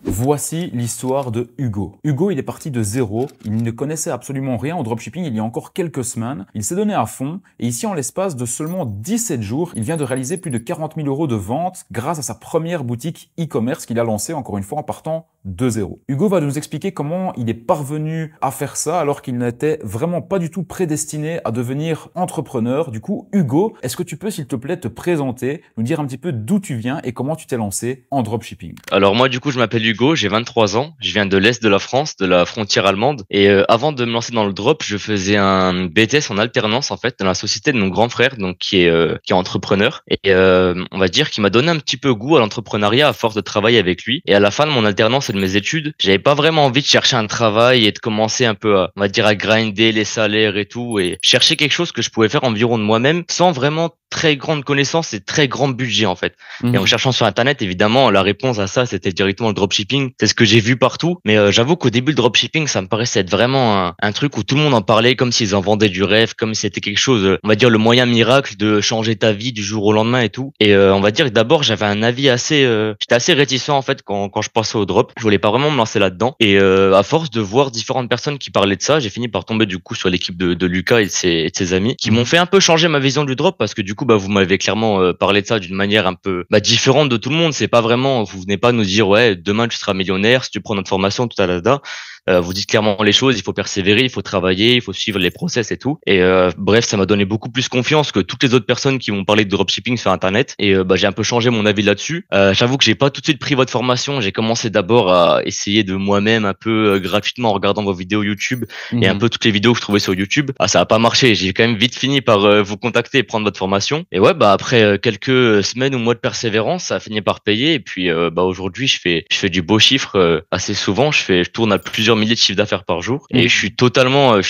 Voici l'histoire de Hugo. Hugo, il est parti de zéro, il ne connaissait absolument rien au dropshipping il y a encore quelques semaines. Il s'est donné à fond et ici, en l'espace de seulement 17 jours, il vient de réaliser plus de 40 000 € de vente grâce à sa première boutique e-commerce qu'il a lancée, encore une fois, en partant de zéro. Hugo va nous expliquer comment il est parvenu à faire ça alors qu'il n'était vraiment pas du tout prédestiné à devenir entrepreneur. Du coup, Hugo, est-ce que tu peux, s'il te plaît, te présenter, nous dire un petit peu d'où tu viens et comment tu t'es lancé en dropshipping? Alors moi du coup je m'appelle Hugo, j'ai 23 ans, je viens de l'Est de la France, de la frontière allemande et avant de me lancer dans le drop, je faisais un BTS en alternance en fait dans la société de mon grand frère donc qui est entrepreneur et on va dire qu'il m'a donné un petit peu goût à l'entrepreneuriat à force de travailler avec lui et à la fin de mon alternance et de mes études, j'avais pas vraiment envie de chercher un travail et de commencer un peu à, on va dire à grinder les salaires et tout et chercher quelque chose que je pouvais faire environ de moi-même sans vraiment très grande connaissance et très grand budget en fait. Et en cherchant sur internet, évidemment, la réponse à ça, c'était directement le dropshipping. C'est ce que j'ai vu partout. Mais j'avoue qu'au début, le dropshipping, ça me paraissait être vraiment un truc où tout le monde en parlait comme s'ils en vendaient du rêve, comme si c'était quelque chose, on va dire, le moyen miracle de changer ta vie du jour au lendemain et tout. Et on va dire que d'abord, j'avais un avis assez... j'étais assez réticent en fait quand je pensais au drop. Je voulais pas vraiment me lancer là-dedans. Et à force de voir différentes personnes qui parlaient de ça, j'ai fini par tomber du coup sur l'équipe de Lucas et de ses amis qui m'ont fait un peu changer ma vision du drop parce que du coup, bah, vous m'avez clairement parlé de ça d'une manière un peu différente de tout le monde. C'est pas vraiment, vous venez pas nous dire ouais demain tu seras millionnaire si tu prends notre formation tout à l'heure. Vous dites clairement les choses, il faut persévérer, il faut travailler, il faut suivre les process et tout. Et bref, ça m'a donné beaucoup plus confiance que toutes les autres personnes qui m'ont parlé de dropshipping sur internet. Et j'ai un peu changé mon avis là-dessus. J'avoue que j'ai pas tout de suite pris votre formation. J'ai commencé d'abord à essayer de moi-même un peu gratuitement en regardant vos vidéos YouTube et un peu toutes les vidéos que je trouvais sur YouTube. Ah, ça a pas marché. J'ai quand même vite fini par vous contacter et prendre votre formation. Et ouais, bah après quelques semaines ou mois de persévérance, ça a fini par payer. Et puis bah aujourd'hui, je fais du beau chiffre assez souvent. Je tourne à plusieurs milliers de chiffres d'affaires par jour et je suis totalement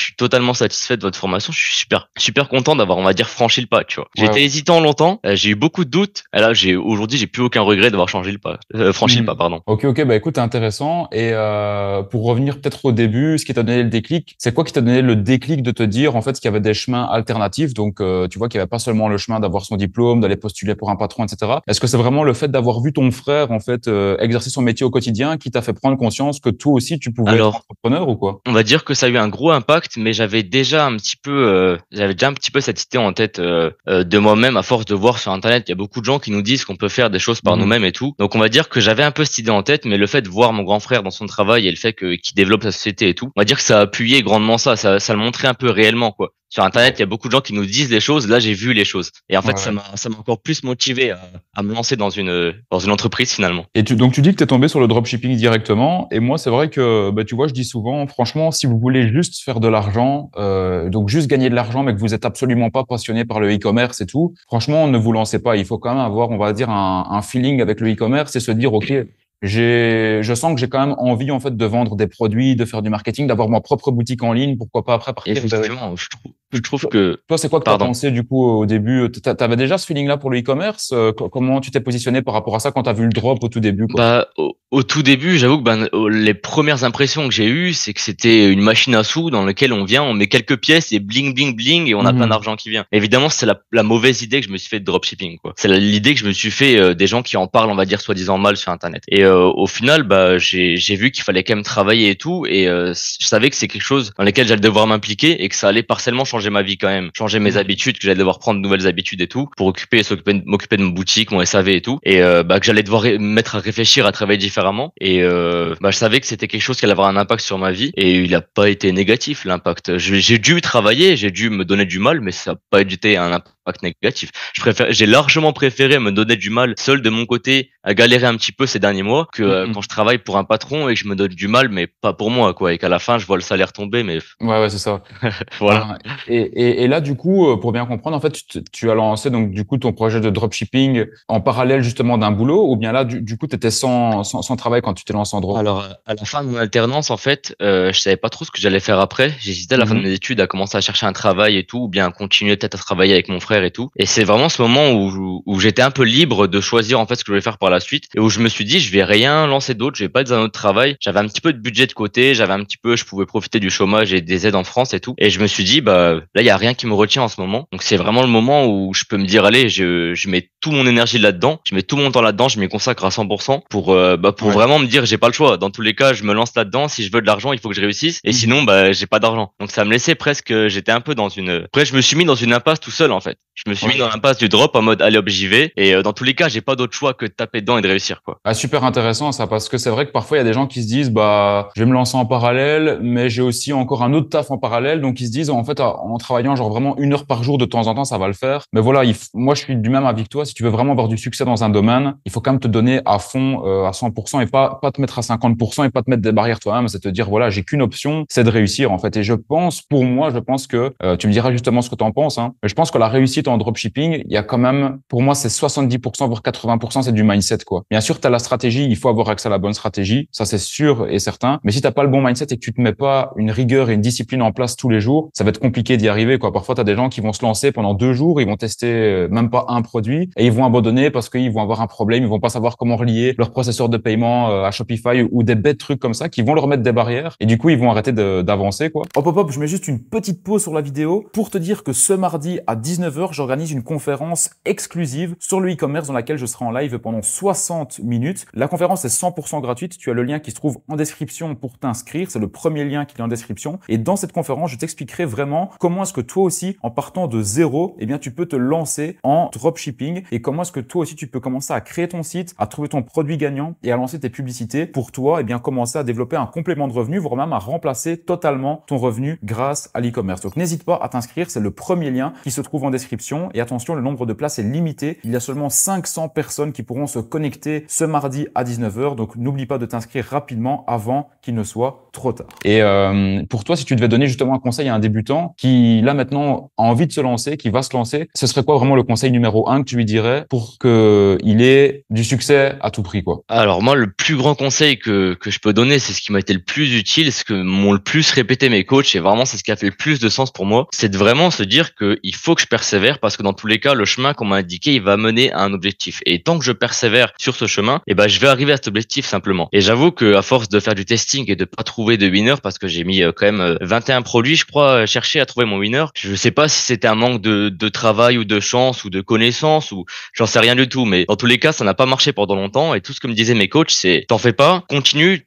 satisfait de votre formation. Je suis super content d'avoir, on va dire, franchi le pas, tu vois. J'ai été hésitant longtemps, j'ai eu beaucoup de doutes et là aujourd'hui j'ai plus aucun regret d'avoir changé le pas, franchi le pas, pardon. Ok, bah écoute, intéressant. Et pour revenir peut-être au début, ce qui t'a donné le déclic, c'est quoi qui t'a donné le déclic de te dire en fait qu'il y avait des chemins alternatifs, donc tu vois qu'il n'y avait pas seulement le chemin d'avoir son diplôme, d'aller postuler pour un patron, etc. Est-ce que c'est vraiment le fait d'avoir vu ton frère en fait exercer son métier au quotidien qui t'a fait prendre conscience que toi aussi tu pouvais être Alors, entrepreneur ou quoi? on va dire que ça a eu un gros impact, mais j'avais déjà un petit peu cette idée en tête de moi-même à force de voir sur Internet. Il y a beaucoup de gens qui nous disent qu'on peut faire des choses par nous-mêmes et tout. Donc on va dire que j'avais un peu cette idée en tête, mais le fait de voir mon grand frère dans son travail et le fait qu'il développe sa société et tout, on va dire que ça a appuyé grandement ça le montrait un peu réellement quoi. Sur Internet, il y a beaucoup de gens qui nous disent des choses. Là, j'ai vu les choses. Et en fait, ça m'a encore plus motivé à me lancer dans une entreprise finalement. Et donc tu dis que tu es tombé sur le dropshipping directement. Et moi, c'est vrai que bah, tu vois, je dis souvent, franchement, si vous voulez juste faire de l'argent, donc juste gagner de l'argent, mais que vous êtes absolument pas passionné par le e-commerce et tout, franchement, ne vous lancez pas. Il faut quand même avoir, on va dire, un feeling avec le e-commerce et se dire, ok, je sens que j'ai quand même envie en fait de vendre des produits, de faire du marketing, d'avoir ma propre boutique en ligne. Pourquoi pas après partir. Effectivement, je trouve que, Toi, c'est quoi que tu as pardon. pensé du coup au début? T'avais déjà ce feeling-là pour le e-commerce? Comment tu t'es positionné par rapport à ça quand tu as vu le drop au tout début, quoi? Bah, au tout début, j'avoue que les premières impressions que j'ai eues, c'est que c'était une machine à sous dans laquelle on vient, on met quelques pièces et bling bling bling et on a plein d'argent qui vient. Évidemment, c'est la mauvaise idée que je me suis fait de dropshipping, quoi. C'est l'idée que je me suis fait des gens qui en parlent, on va dire soi-disant mal sur Internet. Et au final, bah j'ai vu qu'il fallait quand même travailler et tout, et je savais que c'est quelque chose dans lequel j'allais devoir m'impliquer et que ça allait partiellement changer ma vie quand même, changer mes habitudes, que j'allais devoir prendre de nouvelles habitudes et tout pour m'occuper de ma boutique, mon SAV et tout, et bah que j'allais devoir me mettre à réfléchir, à travailler différemment. Et bah je savais que c'était quelque chose qui allait avoir un impact sur ma vie, et il a pas été négatif l'impact. J'ai dû travailler, j'ai dû me donner du mal, mais ça n'a pas été un impact négatif. J'ai largement préféré me donner du mal seul de mon côté, à galérer un petit peu ces derniers mois, que quand je travaille pour un patron et que je me donne du mal, mais pas pour moi, quoi, et qu'à la fin je vois le salaire tomber, mais Ouais, c'est ça. voilà. Et là, du coup, pour bien comprendre, en fait, tu as lancé donc du coup ton projet de dropshipping en parallèle justement d'un boulot, ou bien là, du coup, tu étais sans travail quand tu t'es lancé en drop? Alors, à la fin de mon alternance, en fait, je savais pas trop ce que j'allais faire après. J'hésitais à la fin de mes études à commencer à chercher un travail et tout, ou bien à continuer peut-être à travailler avec mon frère faire et tout. Et c'est vraiment ce moment où j'étais un peu libre de choisir en fait ce que je voulais faire par la suite et où je me suis dit je vais rien lancer d'autre, je vais pas être dans un autre travail. J'avais un petit peu de budget de côté, je pouvais profiter du chômage et des aides en France et tout. Et je me suis dit bah là il y a rien qui me retient en ce moment. Donc c'est vraiment le moment où je peux me dire allez, je mets tout mon énergie là-dedans, je mets tout mon temps là-dedans, je m'y consacre à 100% pour vraiment me dire j'ai pas le choix. Dans tous les cas, je me lance là-dedans. Si je veux de l'argent, il faut que je réussisse. Et sinon, bah j'ai pas d'argent. Donc ça me laissait presque. J'étais un peu dans une. Après, je me suis mis dans une impasse tout seul en fait. Je me suis mis dans l'impasse du drop en mode allez hop j'y vais. Et dans tous les cas, j'ai pas d'autre choix que de taper dedans et de réussir quoi. Ah, super intéressant ça, parce que c'est vrai que parfois il y a des gens qui se disent bah je vais me lancer en parallèle, mais j'ai aussi encore un autre taf en parallèle, donc ils se disent en fait en travaillant genre vraiment 1 heure par jour de temps en temps ça va le faire. Mais voilà, moi je suis du même avec toi. Si tu veux vraiment avoir du succès dans un domaine, il faut quand même te donner à fond, à 100%, et pas te mettre à 50% et pas te mettre des barrières toi-même. C'est te dire voilà, j'ai qu'une option, c'est de réussir en fait. Et je pense, pour moi, je pense que tu me diras justement ce que tu en penses, hein, mais je pense que la réussite en dropshipping, il y a quand même, pour moi, c'est 70% voire 80%, c'est du mindset quoi. Bien sûr, tu as la stratégie, il faut avoir accès à la bonne stratégie, ça c'est sûr et certain. Mais si t'as pas le bon mindset et que tu te mets pas une rigueur et une discipline en place tous les jours, ça va être compliqué d'y arriver quoi. Parfois, tu as des gens qui vont se lancer pendant 2 jours, ils vont tester même pas un produit et ils vont abandonner parce qu'ils vont avoir un problème, ils vont pas savoir comment relier leur processeur de paiement à Shopify ou des bêtes trucs comme ça qui vont leur mettre des barrières et du coup, ils vont arrêter d'avancer quoi. Hop, je mets juste une petite pause sur la vidéo pour te dire que ce mardi à 19h, j'organise une conférence exclusive sur le e-commerce dans laquelle je serai en live pendant 60 minutes. La conférence est 100% gratuite. Tu as le lien qui se trouve en description pour t'inscrire. C'est le premier lien qui est en description. Et dans cette conférence, je t'expliquerai vraiment comment est-ce que toi aussi, en partant de zéro, eh bien, tu peux te lancer en dropshipping et comment est-ce que toi aussi, tu peux commencer à créer ton site, à trouver ton produit gagnant et à lancer tes publicités pour toi, eh bien, commencer à développer un complément de revenu, voire même à remplacer totalement ton revenu grâce à l'e-commerce. Donc, n'hésite pas à t'inscrire. C'est le premier lien qui se trouve en description. Et attention, le nombre de places est limité. Il y a seulement 500 personnes qui pourront se connecter ce mardi à 19h. Donc, n'oublie pas de t'inscrire rapidement avant qu'il ne soit trop tard. Et pour toi, si tu devais donner justement un conseil à un débutant qui, là maintenant, a envie de se lancer, qui va se lancer, ce serait quoi vraiment le conseil numéro 1 que tu lui dirais pour qu'il ait du succès à tout prix, quoi? Alors moi, le plus grand conseil que je peux donner, c'est ce qui m'a été le plus utile, ce que m'ont le plus répété mes coachs, et vraiment c'est ce qui a fait le plus de sens pour moi, c'est de vraiment se dire que il faut que je persévère parce que dans tous les cas, le chemin qu'on m'a indiqué, il va mener à un objectif. Et tant que je persévère sur ce chemin, eh ben je vais arriver à cet objectif simplement. Et j'avoue que à force de faire du testing et de pas trouver de winner, parce que j'ai mis quand même 21 produits, je crois, chercher à trouver mon winner. Je sais pas si c'était un manque de travail ou de chance ou de connaissances ou j'en sais rien du tout, mais dans tous les cas, ça n'a pas marché pendant longtemps. Et tout ce que me disaient mes coachs, c'est t'en fais pas, continue,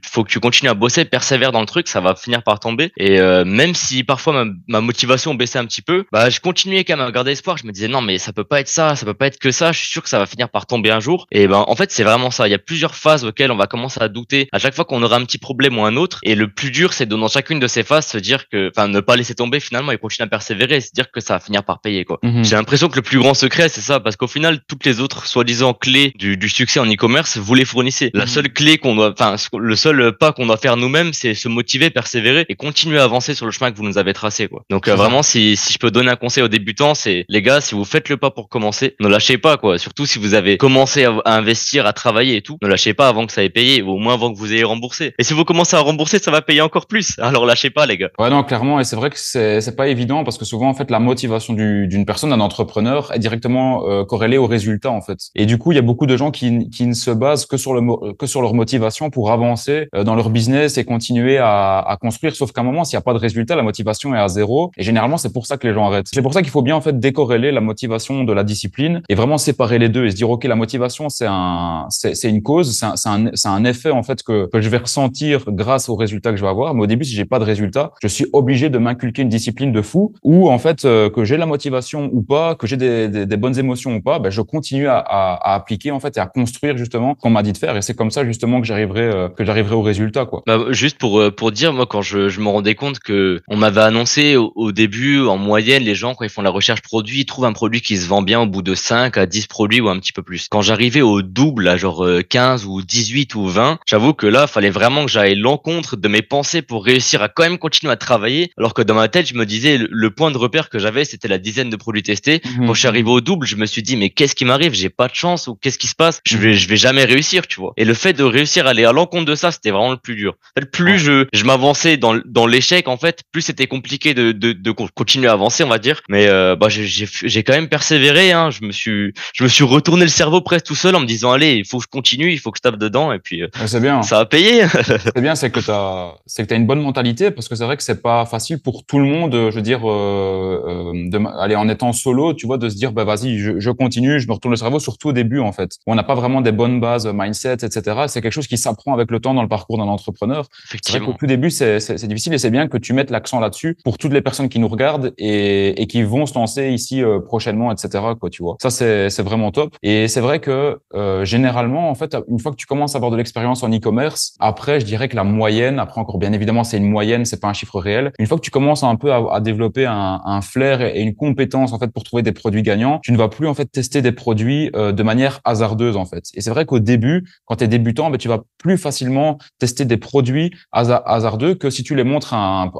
faut que tu continues à bosser, persévère dans le truc, ça va finir par tomber. Et même si parfois ma motivation baissait un petit peu, bah je continuais quand même à garder espoir. Je me disais non mais ça peut pas être ça, ça peut pas être que ça. Je suis sûr que ça va finir par tomber un jour. Et ben en fait c'est vraiment ça. Il y a plusieurs phases auxquelles on va commencer à douter à chaque fois qu'on aura un petit problème ou un autre. Et le plus dur c'est de dans chacune de ces phases se dire que, enfin ne pas laisser tomber finalement et continuer à persévérer, se dire que ça va finir par payer quoi. J'ai l'impression que le plus grand secret c'est ça parce qu'au final toutes les autres soi-disant clés du succès en e-commerce vous les fournissez. La seule clé qu'on doit, enfin le seul pas qu'on doit faire nous-mêmes c'est se motiver, persévérer et continuer à avancer sur le chemin que vous nous avez tracé quoi. Donc vraiment si je peux donner un conseil aux débutants c'est les gars si vous faites le pas pour commencer ne lâchez pas quoi. Surtout si vous avez commencé à investir, à travailler et tout, ne lâchez pas avant que ça ait payé ou au moins avant que vous ayez remboursé. Et si vous commencez à rembourser ça va payer encore plus. Alors lâchez pas les gars. Ouais non clairement, et c'est vrai que c'est pas évident parce que souvent en fait la motivation d'une personne, d'un entrepreneur est directement corrélée au résultat en fait. Et du coup il y a beaucoup de gens qui ne se basent que sur leur motivation pour avancer dans leur business et continuer à construire, sauf qu'à un moment s'il n'y a pas de résultat la motivation est à zéro et généralement c'est pour ça que les gens arrêtent. C'est pour ça qu'il faut bien en fait décorréler la motivation de la discipline et vraiment séparer les deux et se dire ok la motivation c'est une cause, c'est un effet en fait que je vais ressentir grâce aux résultats que je vais avoir, mais au début si j'ai pas de résultat je suis obligé de m'inculquer une discipline de fou ou en fait que j'ai la motivation ou pas, que j'ai des bonnes émotions ou pas, ben je continue à appliquer en fait et à construire justement ce qu'on m'a dit de faire et c'est comme ça justement que j'arriverai au résultat quoi. Bah, juste pour dire moi quand je me rendais compte que on m'avait annoncé au début en moyenne les gens quand ils font la recherche produit ils trouvent un produit qui se vend bien au bout de 5 à 10 produits ou un petit peu plus. Quand j'arrivais au double à genre 15 ou 18 ou 20, j'avoue que là fallait vraiment que j'aille l'encontre de mes pensées pour réussir à quand même continuer à travailler alors que dans ma tête je me disais le point de repère que j'avais c'était la dizaine de produits testés. Quand je suis arrivé au double je me suis dit mais qu'est-ce qui m'arrive, j'ai pas de chance ou qu'est-ce qui se passe, je vais jamais réussir tu vois. Et le fait de réussir à aller à l'encontre de ça c'était vraiment le plus dur. En fait, plus je m'avançais dans l'échec en fait plus c'était compliqué de continuer à avancer on va dire. Mais j'ai quand même persévéré, hein. Je me suis retourné le cerveau presque tout seul en me disant allez, il faut que je continue, il faut que je tape dedans, et puis Ouais, c'est bien. ça a payé. C'est bien, c'est que t'as une bonne mentalité parce que c'est vrai que c'est pas facile pour tout le monde, je veux dire, aller en étant solo, tu vois, de se dire, bah vas-y, je continue, je me retourne le cerveau, surtout au début en fait. On n'a pas vraiment des bonnes bases mindset, etc. C'est quelque chose qui s'apprend avec le temps dans le parcours d'un entrepreneur. C'est vrai qu'au Effectivement. tout début, c'est difficile et c'est bien que tu mettes l'accent là-dessus pour toutes les personnes qui nous regardent et qui vont se lancer ici prochainement, etc. Quoi, tu vois. Ça, c'est vraiment top. Et c'est vrai que généralement, en fait, une fois que tu commences à avoir de l'expérience en e-commerce, après, je dirais que la moyenne, après encore bien évidemment, c'est une moyenne, c'est pas un chiffre réel. Une fois que tu commences un peu à développer un flair et une compétence en fait pour trouver des produits gagnants, tu ne vas plus en fait tester des produits de manière hasardeuse en fait. Et c'est vrai qu'au début, quand tu es débutant, ben, tu vas plus facilement tester des produits hasardeux que si tu les montres à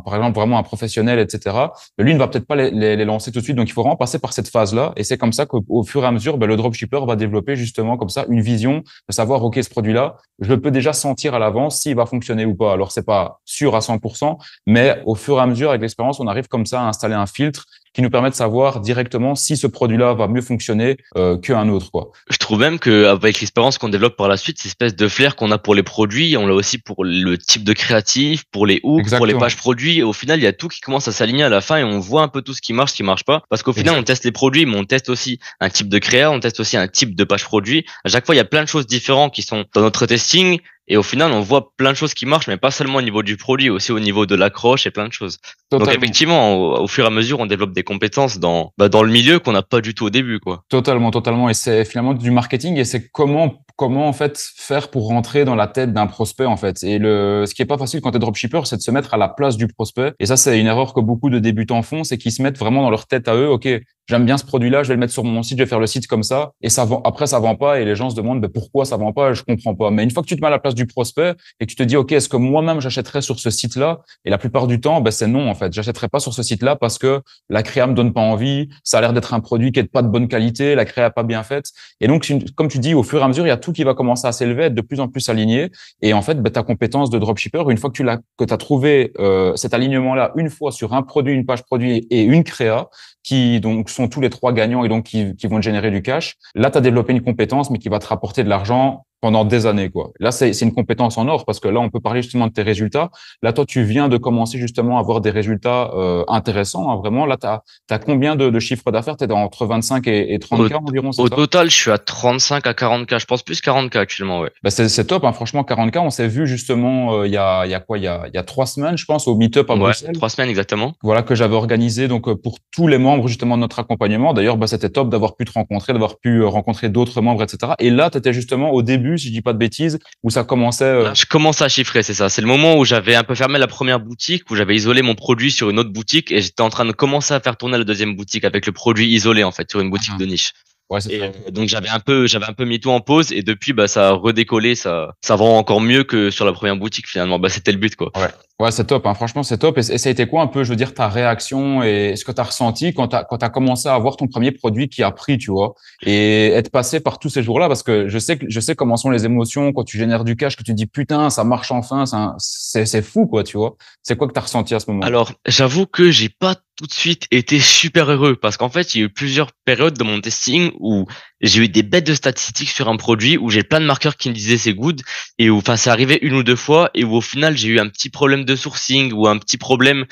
par exemple vraiment un professionnel, etc. Mais lui ne va peut-être pas les lancer tout de suite. Donc il faut vraiment passer par cette phase-là. Et c'est comme ça qu'au fur et à mesure, ben, le dropshipper va développer justement comme ça une vision de savoir ok, ce produit-là, je peux déjà sentir à l'avance s'il va fonctionner ou pas. Alors c'est pas sûr à 100%, mais au fur et à mesure avec l'expérience, on arrive comme ça à installer un filtre qui nous permet de savoir directement si ce produit-là va mieux fonctionner qu'un autre, quoi. Je trouve même que avec l'expérience qu'on développe par la suite, cette espèce de flair qu'on a pour les produits, on l'a aussi pour le type de créatif, pour les hooks, pour les Exactement. pages produits. Et au final, il y a tout qui commence à s'aligner à la fin et on voit un peu tout ce qui marche pas. Parce qu'au final, on Exact. teste les produits, mais on teste aussi un type de créa, on teste aussi un type de page produit. À chaque fois, il y a plein de choses différentes qui sont dans notre testing. Et au final, on voit plein de choses qui marchent, mais pas seulement au niveau du produit, aussi au niveau de l'accroche et plein de choses. Donc Totalement. effectivement, au fur et à mesure, on développe des compétences dans le milieu qu'on n'a pas du tout au début, quoi. Totalement, totalement. Et c'est finalement du marketing et c'est comment en fait faire pour rentrer dans la tête d'un prospect en fait. Et ce qui est pas facile quand tu es dropshipper, c'est de se mettre à la place du prospect. Et ça, c'est une erreur que beaucoup de débutants font, c'est qu'ils se mettent vraiment dans leur tête à eux. Ok, j'aime bien ce produit-là, je vais le mettre sur mon site, je vais faire le site comme ça. Et ça vend. Après, ça vend pas et les gens se demandent ben, pourquoi ça vend pas. Je comprends pas. Mais une fois que tu te mets à la place du prospect et que tu te dis ok, est-ce que moi-même j'achèterais sur ce site-là? Et la plupart du temps, ben c'est non en fait. J'achèterais pas sur ce site-là parce que la créa me donne pas envie. Ça a l'air d'être un produit qui est pas de bonne qualité, la créa pas bien faite. Et donc, comme tu dis, au fur et à mesure, il y a tout qui va commencer à s'élever, être de plus en plus aligné. Et en fait, ben, ta compétence de dropshipper, une fois que tu as trouvé cet alignement-là une fois sur un produit, une page produit et une créa, qui donc sont tous les trois gagnants et donc qui vont te générer du cash, là, tu as développé une compétence, mais qui va te rapporter de l'argent pendant des années, quoi. Là, c'est une compétence en or parce que là, on peut parler justement de tes résultats. Là, toi, tu viens de commencer justement à avoir des résultats intéressants, hein, vraiment. Là, tu as combien de chiffres d'affaires? Tu es entre 25 et 30 Au, k environ, c'est au ça? total, je suis à 35 à 40K. Je pense plus 40K actuellement, ouais. Bah c'est top, hein. Franchement, 40K, on s'est vu justement il y a quoi? Il y a 3 semaines, je pense, au Meetup à Ouais, Bruxelles. 3 semaines exactement. Voilà, que j'avais organisé donc pour tous les membres justement de notre accompagnement. D'ailleurs, bah, c'était top d'avoir pu te rencontrer, d'avoir pu rencontrer d'autres membres, etc. Et là, tu étais justement au début, si je dis pas de bêtises, où ça commençait. Là, je commence à chiffrer, c'est ça. C'est le moment où j'avais un peu fermé la première boutique, où j'avais isolé mon produit sur une autre boutique et j'étais en train de commencer à faire tourner la deuxième boutique avec le produit isolé, en fait, sur une boutique Ah, de niche. ouais, c'est Et ça. donc j'avais un peu mis tout en pause et depuis bah ça a redécollé, ça vend encore mieux que sur la première boutique finalement. Bah c'était le but quoi. Ouais, ouais, c'est top, hein. Franchement, c'est top. Et ça a été quoi un peu, je veux dire, ta réaction et ce que tu as ressenti quand tu as commencé à avoir ton premier produit qui a pris, tu vois, et être passé par tous ces jours-là, parce que je sais comment sont les émotions quand tu génères du cash, que tu te dis putain, ça marche enfin, c'est fou, quoi, tu vois. C'est quoi que tu as ressenti à ce moment? Alors, j'avoue que j'ai pas tout de suite été super heureux parce qu'en fait, il y a eu plusieurs périodes de mon testing où j'ai eu des bêtes de statistiques sur un produit où j'ai plein de marqueurs qui me disaient c'est good et où, enfin, c'est arrivé une ou deux fois et où au final, j'ai eu un petit problème de sourcing ou un petit problème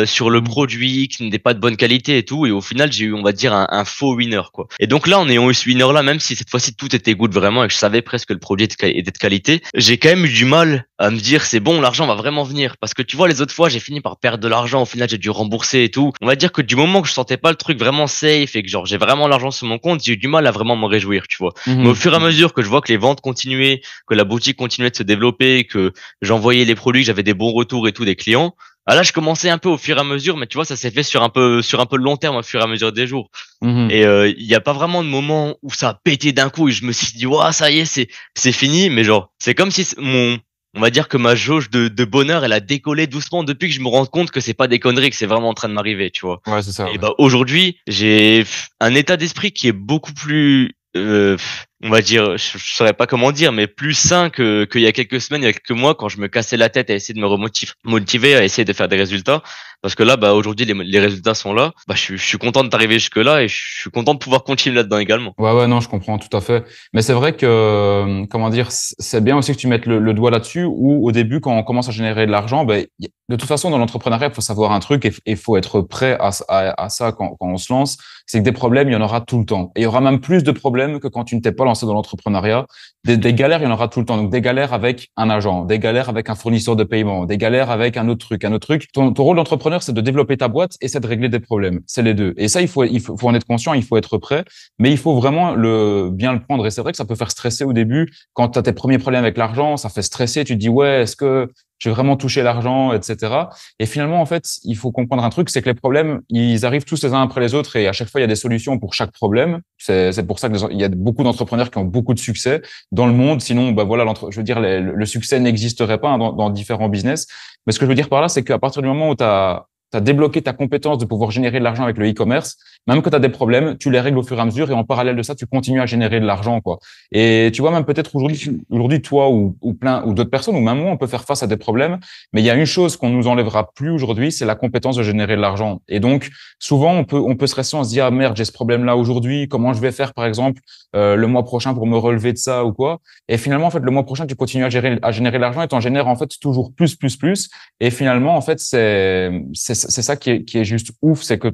sur le Mhm. produit qui n'était pas de bonne qualité et tout et au final, j'ai eu, on va dire, un faux winner quoi. Et donc là, en ayant eu ce winner là, même si cette fois-ci tout était good vraiment et que je savais presque que le produit était de qualité, j'ai quand même eu du mal à me dire c'est bon, l'argent va vraiment venir parce que tu vois les autres fois j'ai fini par perdre de l'argent, au final j'ai dû rembourser et tout. On va dire que du moment que je sentais pas le truc vraiment safe et que genre j'ai vraiment l'argent sur mon compte, j'ai eu du mal à vraiment me réjouir, tu vois. Mais au Mhm. fur et à mesure que je vois que les ventes continuaient, que la boutique continuait de se développer, que j'envoyais les produits, que j'avais des bons retours et tout des clients, ah là je commençais un peu au fur et à mesure, mais tu vois ça s'est fait sur un peu long terme au fur et à mesure des jours. Mhm. Et il y a pas vraiment de moment où ça a pété d'un coup et je me suis dit ouais ça y est c'est fini, mais genre c'est comme si mon on va dire que ma jauge de bonheur elle a décollé doucement depuis que je me rends compte que c'est pas des conneries, que c'est vraiment en train de m'arriver, tu vois. Ouais, c'est ça, Et ouais. bah aujourd'hui j'ai un état d'esprit qui est beaucoup plus on va dire, je saurais pas comment dire, mais plus sain qu'il y a quelques semaines, il y a quelques mois, quand je me cassais la tête à essayer de me motiver à essayer de faire des résultats. Parce que là, bah, aujourd'hui, les résultats sont là. Bah, je suis content d'arriver jusque-là et je suis content de pouvoir continuer là-dedans également. Ouais, non, je comprends tout à fait. Mais c'est vrai que, comment dire, c'est bien aussi que tu mettes le doigt là-dessus, où au début, quand on commence à générer de l'argent, ben, de toute façon, dans l'entrepreneuriat, il faut savoir un truc et il faut être prêt à ça quand on se lance. C'est que des problèmes, il y en aura tout le temps. Et il y aura même plus de problèmes que quand tu ne t'es pas lancé dans l'entrepreneuriat. Des galères, il y en aura tout le temps. Donc, des galères avec un agent, des galères avec un fournisseur de paiement, des galères avec un autre truc, un autre truc. Ton rôle d'entrepreneur, c'est de développer ta boîte et c'est de régler des problèmes. C'est les deux. Et ça, faut en être conscient, il faut être prêt. Mais il faut vraiment bien le prendre. Et c'est vrai que ça peut faire stresser au début. Quand tu as tes premiers problèmes avec l'argent, ça fait stresser. Tu te dis, ouais, est-ce que je vais vraiment toucher l'argent, etc. Et finalement, en fait, il faut comprendre un truc, c'est que les problèmes, ils arrivent tous les uns après les autres et à chaque fois, il y a des solutions pour chaque problème. C'est pour ça qu'il y a beaucoup d'entrepreneurs qui ont beaucoup de succès dans le monde. Sinon, bah voilà, je veux dire, le succès n'existerait pas, hein, dans différents business. Mais ce que je veux dire par là, c'est qu'à partir du moment où tu as débloqué ta compétence de pouvoir générer de l'argent avec le e-commerce, même quand tu as des problèmes, tu les règles au fur et à mesure et en parallèle de ça, tu continues à générer de l'argent, quoi. Et tu vois, même peut-être aujourd'hui, toi ou plein ou d'autres personnes ou même moi, on peut faire face à des problèmes, mais il y a une chose qu'on nous enlèvera plus aujourd'hui, c'est la compétence de générer de l'argent. Et donc, souvent, on peut stresser, on se dit, ah merde, j'ai ce problème-là aujourd'hui, comment je vais faire, par exemple, le mois prochain pour me relever de ça ou quoi. Et finalement, en fait, le mois prochain, tu continues à générer de l'argent et tu en génères, en fait, toujours plus. Et finalement, en fait, c'est ça qui est juste ouf, c'est que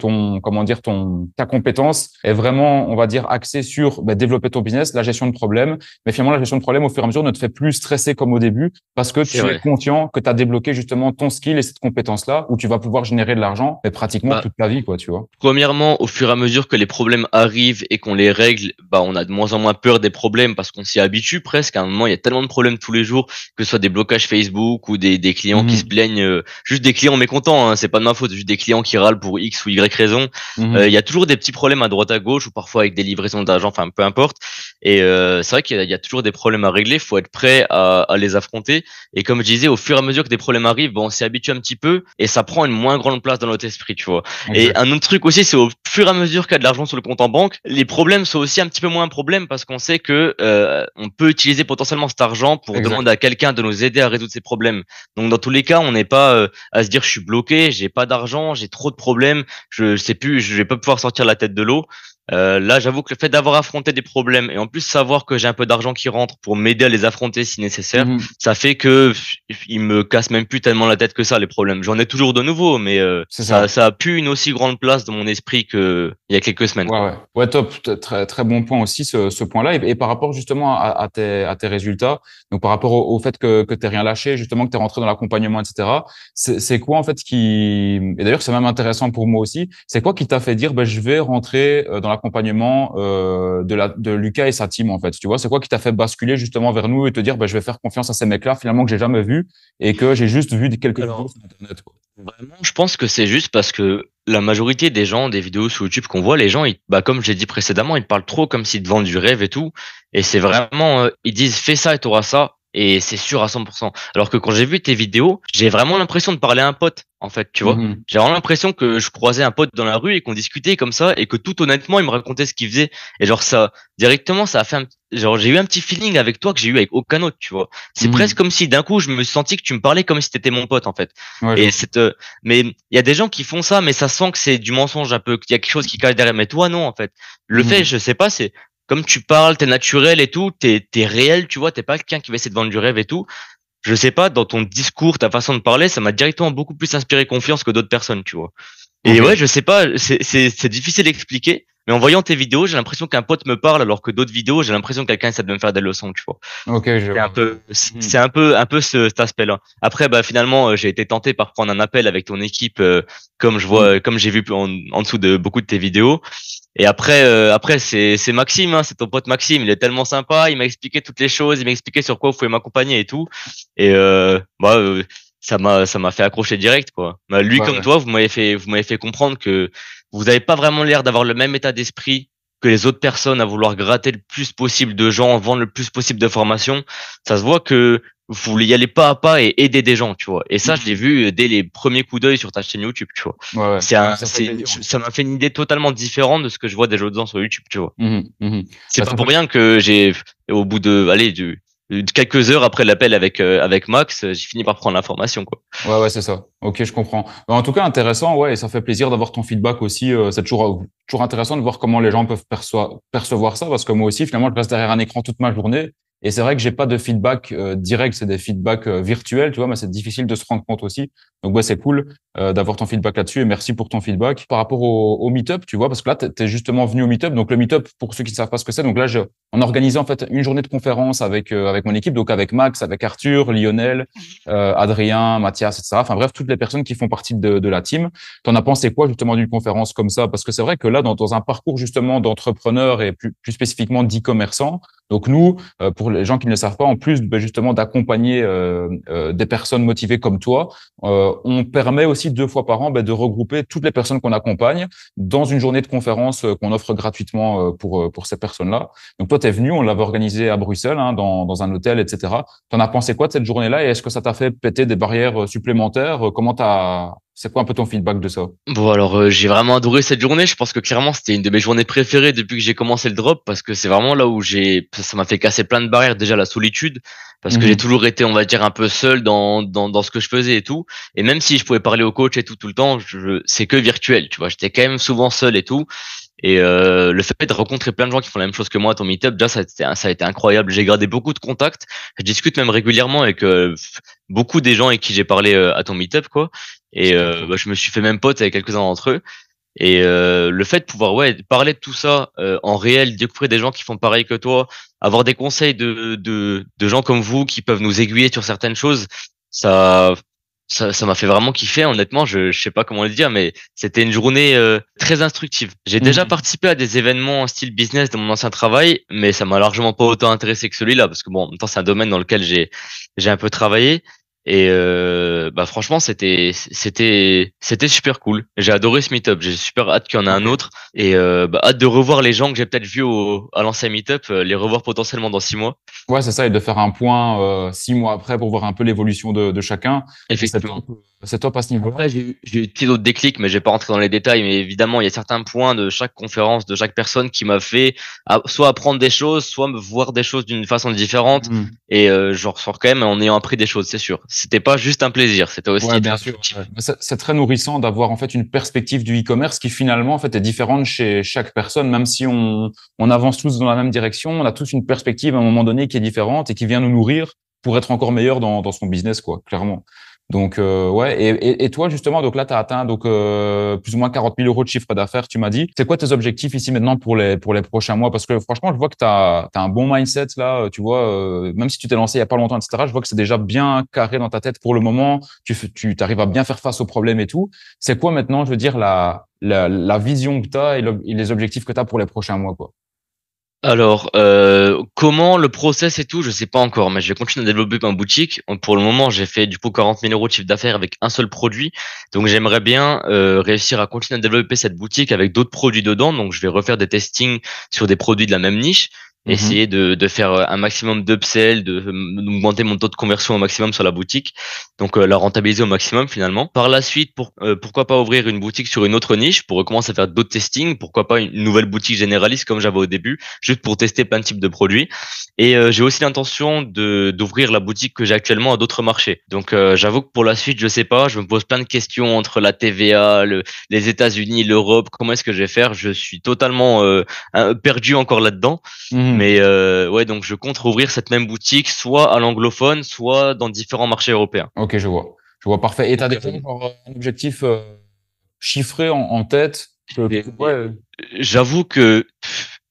ta compétence est vraiment, on va dire, axée sur développer ton business, la gestion de problèmes. Mais finalement, la gestion de problèmes, au fur et à mesure, ne te fait plus stresser comme au début parce que C'est tu es vrai. conscient que tu as débloqué justement ton skill et cette compétence-là où tu vas pouvoir générer de l'argent, mais pratiquement Bah, toute ta vie, quoi, tu vois. premièrement, au fur et à mesure que les problèmes arrivent et qu'on les règle, bah, on a de moins en moins peur des problèmes parce qu'on s'y habitue presque. À un moment, il y a tellement de problèmes tous les jours, que ce soit des blocages Facebook ou des clients qui se Mhm. plaignent, juste des clients mécontents, hein, c'est pas de ma faute, juste des clients qui râlent pour X ou Y raison. Il y Mhm. a toujours des petits problèmes à droite à gauche ou parfois avec des livraisons d'argent, enfin, peu importe. Et c'est vrai qu'il y a toujours des problèmes à régler, faut être prêt à les affronter. Et comme je disais, au fur et à mesure que des problèmes arrivent, bon, on s'y habitue un petit peu et ça prend une moins grande place dans notre esprit, tu vois. Et Exact. un autre truc aussi, c'est au fur et à mesure qu'il y a de l'argent sur le compte en banque, les problèmes sont aussi un petit peu moins un problème parce qu'on sait que on peut utiliser potentiellement cet argent pour Exact. demander à quelqu'un de nous aider à résoudre ces problèmes. Donc dans tous les cas, on n'est pas à se dire je suis bloqué, j'ai pas d'argent, j'ai trop de problèmes, je sais plus, je vais pas pouvoir sortir la tête de l'eau. Là, j'avoue que le fait d'avoir affronté des problèmes et en plus savoir que j'ai un peu d'argent qui rentre pour m'aider à les affronter si nécessaire, Mhm. ça fait que il me casse même plus tellement la tête que ça les problèmes. J'en ai toujours de nouveaux, mais C'est ça. ça a plus une aussi grande place dans mon esprit que il y a quelques semaines, quoi. Ouais, top. Très bon point aussi, ce point-là. Et par rapport justement à tes résultats, donc par rapport au fait que tu rien lâché, justement, que tu es rentré dans l'accompagnement, etc. C'est quoi, en fait, et d'ailleurs, c'est même intéressant pour moi aussi, c'est quoi qui t'a fait dire, ben, je vais rentrer dans l'accompagnement de Lucas et sa team, en fait, tu vois? C'est quoi qui t'a fait basculer justement vers nous et te dire, ben, je vais faire confiance à ces mecs-là, finalement, que j'ai jamais vus et que j'ai juste vu quelques vidéos Alors, sur Internet, quoi. vraiment, je pense que c'est juste parce que la majorité des gens, des vidéos sur YouTube qu'on voit, les gens, bah, comme j'ai dit précédemment, ils parlent trop comme s'ils te vendent du rêve et tout. Et c'est vraiment, ils disent fais ça et t'auras ça. Et c'est sûr à 100%. Alors que quand j'ai vu tes vidéos, j'ai vraiment l'impression de parler à un pote, en fait, tu vois. Mhm. J'ai vraiment l'impression que je croisais un pote dans la rue et qu'on discutait comme ça et que tout honnêtement, il me racontait ce qu'il faisait. Et genre ça, directement, ça a fait genre j'ai eu un petit feeling avec toi que j'ai eu avec aucun autre, tu vois. C'est presque Mhm. comme si d'un coup, je me sentis que tu me parlais comme si t'étais mon pote, en fait. Ouais, je Et vois. cette, mais il y a des gens qui font ça, mais ça sent que c'est du mensonge un peu, qu'il y a quelque chose qui cache derrière. Mais toi, non, en fait. Le fait, Mhm. je sais pas, c'est comme tu parles, t'es naturel et tout, t'es réel, tu vois, t'es pas quelqu'un qui va essayer de vendre du rêve et tout. Je sais pas, dans ton discours, ta façon de parler, ça m'a directement beaucoup plus inspiré confiance que d'autres personnes, tu vois. Et ouais, Ok. je sais pas, c'est difficile d'expliquer, mais en voyant tes vidéos, j'ai l'impression qu'un pote me parle, alors que d'autres vidéos, j'ai l'impression que quelqu'un essaie de me faire des leçons, tu vois. Ok, je C'est un vois. peu, Mhm. c'est un peu cet aspect-là. Après, bah finalement, j'ai été tenté par prendre un appel avec ton équipe, comme je vois, Mhm. comme j'ai vu en dessous de beaucoup de tes vidéos. Et après, c'est Maxime, hein, c'est ton pote Maxime. Il est tellement sympa. Il m'a expliqué toutes les choses. Il m'a expliqué sur quoi vous pouvez m'accompagner et tout. Et ça m'a fait accrocher direct, quoi. Bah, lui Ouais, comme ouais. toi, vous m'avez fait comprendre que vous n'avez pas vraiment l'air d'avoir le même état d'esprit que les autres personnes à vouloir gratter le plus possible de gens, vendre le plus possible de formations. Ça se voit que vous voulez y aller pas à pas et aider des gens, tu vois. Et ça, je l'ai vu dès les premiers coups d'œil sur ta chaîne YouTube, tu vois. Ouais, ouais. Ouais, ça fait plaisir. Ça m'a fait une idée totalement différente de ce que je vois des autres gens sur YouTube, tu vois. C'est Bah, pas ça pour fait. rien que au bout de quelques heures après l'appel avec Max, j'ai fini par prendre l'information, quoi. Ouais, ouais, c'est ça. Ok, je comprends. Bah, en tout cas, intéressant, ouais, et ça fait plaisir d'avoir ton feedback aussi. C'est toujours intéressant de voir comment les gens peuvent percevoir ça, parce que moi aussi, finalement, je reste derrière un écran toute ma journée. Et c'est vrai que j'ai pas de feedback direct, c'est des feedbacks virtuels, tu vois, mais c'est difficile de se rendre compte aussi. Donc, ouais, c'est cool d'avoir ton feedback là-dessus et merci pour ton feedback. Par rapport au meet-up, tu vois, parce que là, t'es justement venu au meet-up. Donc, le meet-up, pour ceux qui ne savent pas ce que c'est, donc là, on a organisé en fait une journée de conférence avec mon équipe, donc avec Max, avec Arthur, Lionel, Adrien, Mathias, etc. Enfin bref, toutes les personnes qui font partie de la team. T'en as pensé quoi justement d'une conférence comme ça? Parce que c'est vrai que là, dans un parcours justement d'entrepreneur et plus spécifiquement d'e-commerçant, donc nous, pour les gens qui ne le savent pas, en plus justement d'accompagner des personnes motivées comme toi, on permet aussi 2 fois par an de regrouper toutes les personnes qu'on accompagne dans une journée de conférence qu'on offre gratuitement pour ces personnes-là. Donc toi, tu es venu, on l'avait organisé à Bruxelles, hein, dans un hôtel, etc. T'en as pensé quoi de cette journée-là et est-ce que ça t'a fait péter des barrières supplémentaires? C'est quoi un peu ton feedback de ça? Bon, alors, j'ai vraiment adoré cette journée. Je pense que clairement, c'était une de mes journées préférées depuis que j'ai commencé le drop parce que c'est vraiment là où ça m'a fait casser plein de barrières. Déjà, la solitude, parce que j'ai Mhm. toujours été, on va dire, un peu seul dans ce que je faisais et tout. Et même si je pouvais parler au coach et tout le temps, c'est que virtuel, tu vois. J'étais quand même souvent seul et tout. Et le fait de rencontrer plein de gens qui font la même chose que moi à ton meet-up, déjà, ça a été incroyable. J'ai gardé beaucoup de contacts. Je discute même régulièrement avec beaucoup des gens avec qui j'ai parlé à ton meet-up, quoi. Et C'est top, ça. je me suis fait même pote avec quelques-uns d'entre eux. Et le fait de pouvoir parler de tout ça en réel, découvrir des gens qui font pareil que toi, avoir des conseils de gens comme vous qui peuvent nous aiguiller sur certaines choses, ça ça m'a fait vraiment kiffer. Honnêtement, je sais pas comment le dire, mais c'était une journée très instructive. J'ai déjà Mhm. participé à des événements style business dans mon ancien travail, mais ça m'a largement pas autant intéressé que celui-là parce que bon, en même temps, c'est un domaine dans lequel j'ai un peu travaillé. Et bah franchement, c'était super cool. J'ai adoré ce meet-up. J'ai super hâte qu'il y en ait un Ok. autre. Et bah, hâte de revoir les gens que j'ai peut-être vus à l'ancien meet-up, les revoir potentiellement dans 6 mois. Ouais, c'est ça, et de faire un point 6 mois après pour voir un peu l'évolution de chacun. Et Effectivement. c'est top à ce niveau-là. Après, j'ai eu d'autres déclics, mais je vais pas rentrer dans les détails. Mais évidemment, il y a certains points de chaque conférence, de chaque personne qui m'a fait soit apprendre des choses, soit me voir des choses d'une façon différente. Mhm. Et je ressors quand même en ayant appris des choses, c'est sûr. C'était pas juste un plaisir, c'était Ouais, aussi bien très sûr. instructif. Ouais. Mais c'est très nourrissant d'avoir en fait une perspective du e-commerce qui finalement en fait est différente chez chaque personne, même si on avance tous dans la même direction, on a tous une perspective à un moment donné qui est différente et qui vient nous nourrir pour être encore meilleur dans son business, quoi, clairement. Donc ouais, et toi justement, donc là tu as atteint donc plus ou moins 40 000 € de chiffre d'affaires, tu m'as dit. C'est quoi tes objectifs ici maintenant pour les prochains mois? Parce que franchement, je vois que t'as un bon mindset là, tu vois, même si tu t'es lancé il y a pas longtemps, etc. Je vois que c'est déjà bien carré dans ta tête pour le moment. Tu t'arrives à bien faire face aux problèmes et tout. C'est quoi maintenant, je veux dire la vision que tu as et les objectifs que tu as pour les prochains mois, quoi? Alors, comment le process et tout, je sais pas encore, mais je vais continuer à développer ma boutique. Pour le moment, j'ai fait du coup 40 000 € de chiffre d'affaires avec un seul produit. Donc, j'aimerais bien réussir à continuer à développer cette boutique avec d'autres produits dedans. Donc, je vais refaire des testings sur des produits de la même niche, Mhm. essayer de faire un maximum d'upsell, d'augmenter mon taux de conversion au maximum sur la boutique. Donc, la rentabiliser au maximum finalement. Par la suite, pourquoi pas ouvrir une boutique sur une autre niche pour recommencer à faire d'autres testings. Pourquoi pas une nouvelle boutique généraliste comme j'avais au début juste pour tester plein de types de produits. Et j'ai aussi l'intention d'ouvrir la boutique que j'ai actuellement à d'autres marchés. Donc j'avoue que pour la suite, je sais pas, je me pose plein de questions entre la TVA, les États-Unis, l'Europe, comment est-ce que je vais faire? Je suis totalement perdu encore là-dedans. Mhm. Mais ouais, donc je compte rouvrir cette même boutique soit à l'anglophone, soit dans différents marchés européens. Ok, je vois. Je vois parfait. Et tu as Donc, déjà genre, un objectif chiffré en tête ouais. j'avoue que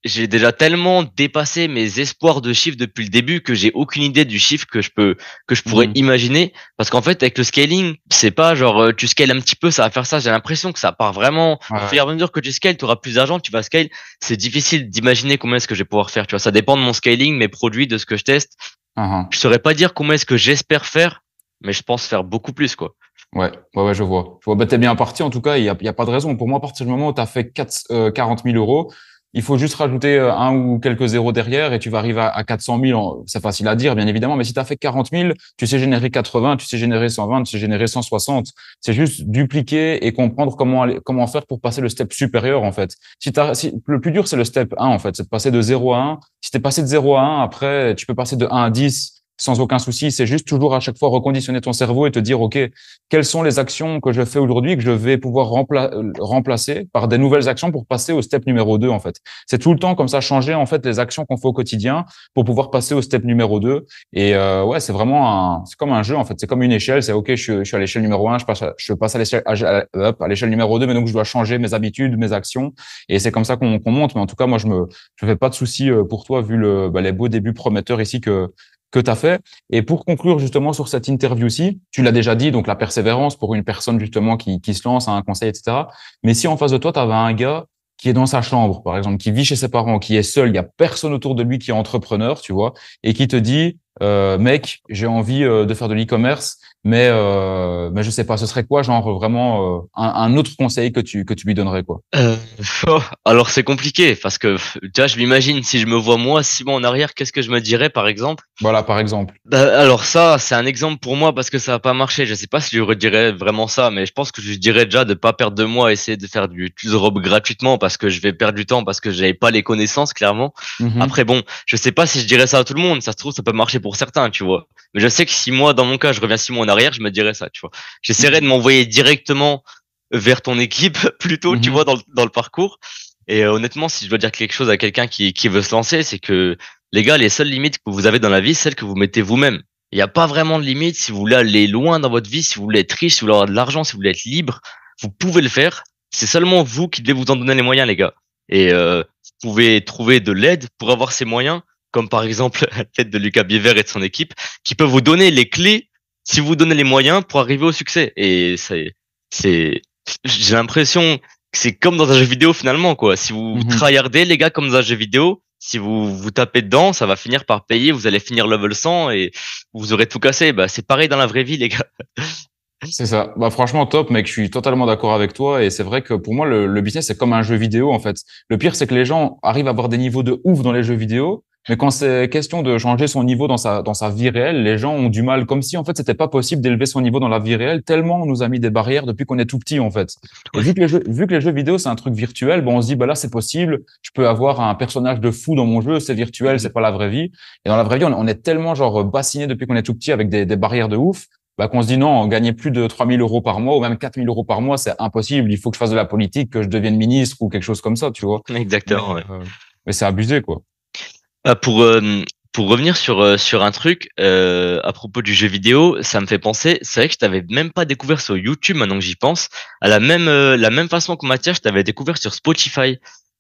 j'ai déjà tellement dépassé mes espoirs de chiffre depuis le début que j'ai aucune idée du chiffre que je pourrais Mhm. imaginer. Parce qu'en fait, avec le scaling, c'est pas genre tu scales un petit peu, ça va faire ça. J'ai l'impression que ça part vraiment. Au Ouais. fur et à mesure que tu scales, tu auras plus d'argent, tu vas scale. C'est difficile d'imaginer combien est-ce que je vais pouvoir faire. Tu vois, ça dépend de mon scaling, mes produits, de ce que je teste. Mhm. Je saurais pas dire combien est-ce que j'espère faire, mais je pense faire beaucoup plus, quoi. Ouais, ouais, ouais, je vois. Je vois, bah, t'es bien parti. En tout cas, il y a pas de raison. Pour moi, à partir du moment où tu as fait 40 000 €, il faut juste rajouter un ou quelques zéros derrière et tu vas arriver à 400 000. C'est facile à dire, bien évidemment, mais si tu as fait 40 000, tu sais générer 80, tu sais générer 120, tu sais générer 160. C'est juste dupliquer et comprendre comment faire pour passer le step supérieur, en fait. Le plus dur, c'est le step 1, en fait. C'est de passer de 0 à 1. Si t'es passé de 0 à 1, après, tu peux passer de 1 à 10 sans aucun souci. C'est juste toujours à chaque fois reconditionner ton cerveau et te dire, OK, quelles sont les actions que je fais aujourd'hui que je vais pouvoir remplacer par des nouvelles actions pour passer au step numéro 2, en fait. C'est tout le temps comme ça, changer, en fait, les actions qu'on fait au quotidien pour pouvoir passer au step numéro 2. Et ouais, c'est comme un jeu, en fait. C'est comme une échelle. C'est OK, je suis à l'échelle numéro 1, je passe à l'échelle numéro 2, mais donc je dois changer mes habitudes, mes actions. Et c'est comme ça qu'on monte. Mais en tout cas, moi, je fais pas de soucis pour toi vu les beaux débuts prometteurs ici que tu as fait. Et pour conclure justement sur cette interview-ci, tu l'as déjà dit, donc la persévérance pour une personne justement qui se lance à un conseil, etc. Mais si en face de toi, tu avais un gars qui est dans sa chambre, par exemple, qui vit chez ses parents, qui est seul, il y a personne autour de lui qui est entrepreneur, tu vois, et qui te dit, mec, j'ai envie de faire de l'e-commerce, mais je sais pas, ce serait quoi, genre vraiment un autre conseil que tu lui donnerais, quoi. Euh, alors c'est compliqué parce que tu vois, je m'imagine si je me vois moi 6 mois en arrière, qu'est-ce que je me dirais par exemple? Voilà, par exemple. Bah, alors ça, c'est un exemple pour moi parce que ça a pas marché. Je sais pas si je redirais vraiment ça, mais je pense que je dirais déjà de pas perdre de mois, essayer de faire du robe gratuitement parce que je vais perdre du temps parce que j'avais pas les connaissances clairement. Mhm, Après bon, je sais pas si je dirais ça à tout le monde. Ça se trouve, ça peut marcher pour certains, tu vois. Mais je sais que si moi, dans mon cas, je reviens 6 mois en arrière, je me dirais ça, tu vois. J'essaierais de mhm, m'envoyer directement vers ton équipe plutôt, tu vois, mhm, dans le parcours. Et honnêtement, si je dois dire quelque chose à quelqu'un qui veut se lancer, c'est que les gars, les seules limites que vous avez dans la vie, c'est celles que vous mettez vous-même. Il n'y a pas vraiment de limite. Si vous voulez aller loin dans votre vie, si vous voulez être riche, si vous voulez avoir de l'argent, si vous voulez être libre, vous pouvez le faire. C'est seulement vous qui devez vous en donner les moyens, les gars. Et vous pouvez trouver de l'aide pour avoir ces moyens, comme par exemple l'aide de Lucas Biver et de son équipe, qui peuvent vous donner les clés si vous donnez les moyens pour arriver au succès. Et c'est, j'ai l'impression que c'est comme dans un jeu vidéo finalement, quoi. Si vous mhm. tryhardez, les gars, comme dans un jeu vidéo, si vous tapez dedans, ça va finir par payer, vous allez finir level 100 et vous aurez tout cassé. Bah, c'est pareil dans la vraie vie, les gars. C'est ça. Bah, franchement, top, mec. Je suis totalement d'accord avec toi. Et c'est vrai que pour moi, le business, c'est comme un jeu vidéo, en fait. Le pire, c'est que les gens arrivent à avoir des niveaux de ouf dans les jeux vidéo. Mais quand c'est question de changer son niveau dans sa vie réelle, les gens ont du mal. Comme si, en fait, c'était pas possible d'élever son niveau dans la vie réelle, tellement on nous a mis des barrières depuis qu'on est tout petit, en fait. Et Ouais. vu que les jeux vidéo, c'est un truc virtuel, bon, on se dit, bah là, c'est possible. Je peux avoir un personnage de fou dans mon jeu. C'est virtuel, c'est Mhm. pas la vraie vie. Et dans la vraie vie, on est tellement, genre, bassiné depuis qu'on est tout petit avec des barrières de ouf bah, qu'on se dit non, gagner plus de 3 000 euros par mois ou même 4 000 euros par mois, c'est impossible. Il faut que je fasse de la politique, que je devienne ministre ou quelque chose comme ça, tu vois. Mais, Exactement, ouais. mais c'est abusé, quoi. Ah, pour revenir sur un truc à propos du jeu vidéo, ça me fait penser, c'est vrai que je t'avais même pas découvert sur YouTube maintenant que j'y pense, à la même façon que Mathias, je t'avais découvert sur Spotify.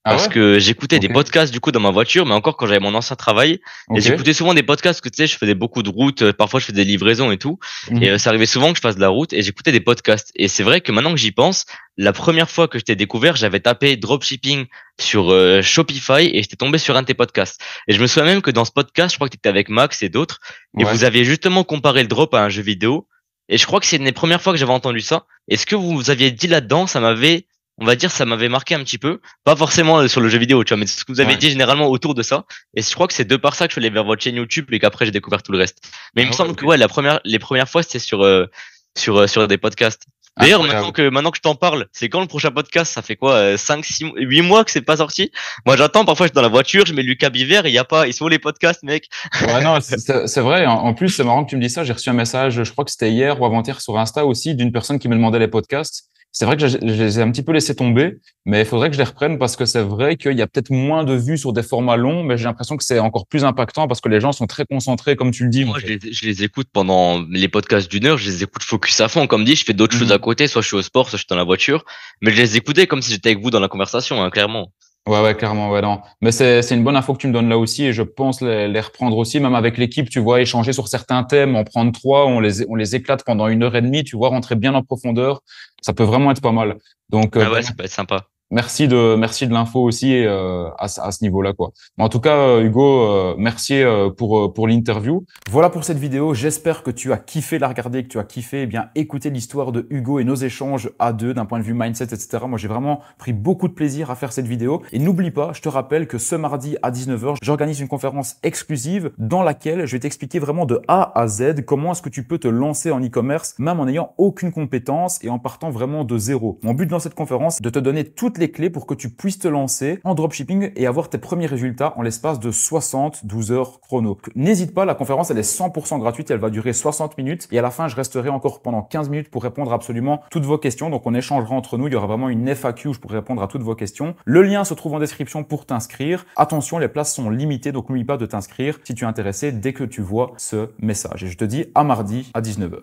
Ah Parce ouais? que j'écoutais des Ok. podcasts du coup dans ma voiture, mais encore quand j'avais mon ancien travail, et Ok. j'écoutais souvent des podcasts que tu sais, je faisais beaucoup de routes, parfois je faisais des livraisons et tout, et Mhm. ça arrivait souvent que je fasse de la route et j'écoutais des podcasts. Et c'est vrai que maintenant que j'y pense, la première fois que je t'ai découvert, j'avais tapé dropshipping sur Shopify et j'étais tombé sur un de tes podcasts. Et je me souviens même que dans ce podcast, je crois que tu étais avec Max et d'autres, et Ouais. vous aviez justement comparé le drop à un jeu vidéo. Et je crois que c'est une des premières fois que j'avais entendu ça. Et ce que vous aviez dit là-dedans, ça m'avait, on va dire, ça m'avait marqué un petit peu. Pas forcément sur le jeu vidéo, tu vois, mais ce que vous avez Ouais. dit généralement autour de ça. Et je crois que c'est de par ça que je suis allé vers votre chaîne YouTube et qu'après j'ai découvert tout le reste. Mais il me Ah ouais, semble que ok. ouais, les premières fois c'était sur des podcasts. D'ailleurs, Incroyable. maintenant que je t'en parle, c'est quand le prochain podcast? Ça fait quoi, 5, 6, 8 mois que c'est pas sorti? Moi, j'attends, parfois, je suis dans la voiture, je mets Lucas Biver et il y a pas, ils sont où les podcasts, mec? Ouais, non, c'est vrai. En plus, c'est marrant que tu me dis ça. J'ai reçu un message, je crois que c'était hier ou avant-hier sur Insta aussi, d'une personne qui me demandait les podcasts. C'est vrai que je les ai un petit peu laissés tomber, mais il faudrait que je les reprenne parce que c'est vrai qu'il y a peut-être moins de vues sur des formats longs, mais j'ai l'impression que c'est encore plus impactant parce que les gens sont très concentrés, comme tu le dis, en Moi, fait. je les écoute pendant les podcasts d'1 heure, je les écoute focus à fond. Comme dit, je fais d'autres choses à Mhm. côté, soit je suis au sport, soit je suis dans la voiture. Mais je les écoutais comme si j'étais avec vous dans la conversation, hein, clairement. Ouais, ouais, clairement, ouais, non. Mais c'est une bonne info que tu me donnes là aussi et je pense les reprendre aussi, même avec l'équipe, tu vois, échanger sur certains thèmes, en prendre trois, on les éclate pendant 1 heure et demie, tu vois, rentrer bien en profondeur. Ça peut vraiment être pas mal. Donc, Ah bah, ouais, ça peut être sympa. Merci de l'info aussi à ce niveau-là, quoi. Mais en tout cas, Hugo, merci pour l'interview. Voilà pour cette vidéo. J'espère que tu as kiffé la regarder, que tu as kiffé écouter l'histoire de Hugo et nos échanges à deux d'un point de vue mindset, etc. Moi, j'ai vraiment pris beaucoup de plaisir à faire cette vidéo. Et n'oublie pas, je te rappelle que ce mardi à 19h, j'organise une conférence exclusive dans laquelle je vais t'expliquer vraiment de A à Z comment est-ce que tu peux te lancer en e-commerce, même en n'ayant aucune compétence et en partant vraiment de zéro. Mon but dans cette conférence, c'est de te donner toutes les clés pour que tu puisses te lancer en dropshipping et avoir tes premiers résultats en l'espace de 72 heures chrono. N'hésite pas, la conférence elle est 100% gratuite, elle va durer 60 minutes et à la fin je resterai encore pendant 15 minutes pour répondre à absolument toutes vos questions. Donc on échangera entre nous, il y aura vraiment une FAQ où je pourrai répondre à toutes vos questions. Le lien se trouve en description pour t'inscrire. Attention, les places sont limitées, donc n'oublie pas de t'inscrire si tu es intéressé dès que tu vois ce message. Et je te dis à mardi à 19h.